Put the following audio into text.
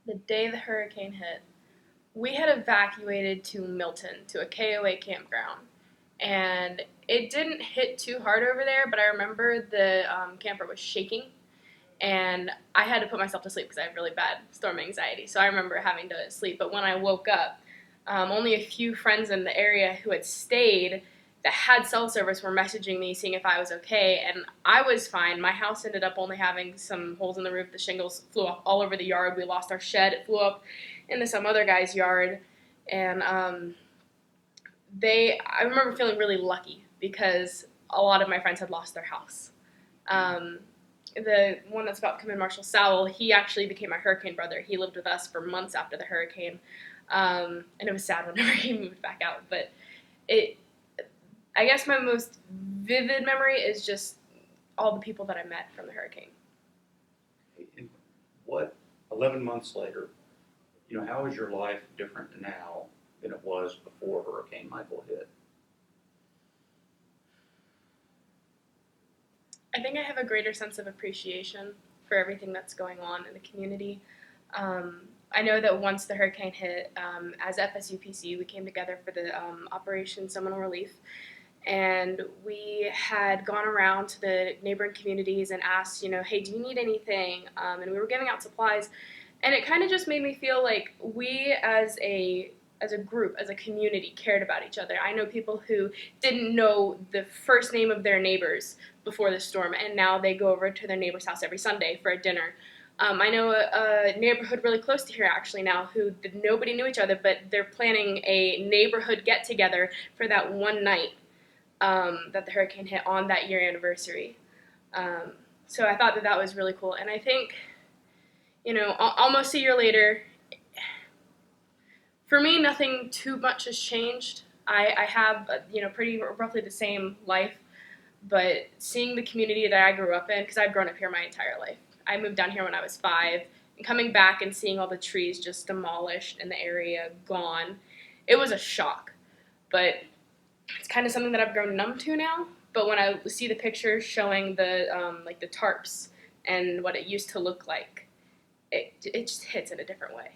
The day the hurricane hit, we had evacuated to Milton, to a KOA campground. And it didn't hit too hard over there, but I remember the camper was shaking, and I had to put myself to sleep because I have really bad storm anxiety. So I remember having to sleep. But when I woke up, only a few friends in the area who had stayed that had cell service were messaging me, seeing if I was okay, and I was fine. My house ended up only having some holes in the roof. The shingles flew off all over the yard. We lost our shed. It flew up into some other guy's yard, and I remember feeling really lucky because a lot of my friends had lost their house. Um, the one that's about to come in, Marshall Sowell, he actually became my hurricane brother. He lived with us for months after the hurricane, and it was sad whenever he moved back out. But it, I guess my most vivid memory is just all the people that I met from the hurricane. And what, 11 months later, how is your life different now than it was before Hurricane Michael hit? I think I have a greater sense of appreciation for everything that's going on in the community. I know that once the hurricane hit, as FSUPC, we came together for the Operation Seminole Relief, and we had gone around to the neighboring communities and asked, hey, do you need anything? And we were giving out supplies, and it kind of just made me feel like we as a group, as a community, cared about each other. I know people who didn't know the first name of their neighbors before the storm, and now they go over to their neighbor's house every Sunday for a dinner. I know a neighborhood really close to here actually now who nobody knew each other, but they're planning a neighborhood get-together for that one night that the hurricane hit on that year anniversary. So I thought that was really cool. And I think, almost a year later, for me, nothing too much has changed. I have, pretty roughly the same life, but seeing the community that I grew up in, because I've grown up here my entire life. I moved down here when I was 5, and coming back and seeing all the trees just demolished and the area gone, it was a shock. But it's kind of something that I've grown numb to now. But when I see the pictures showing the tarps and what it used to look like, it just hits in a different way.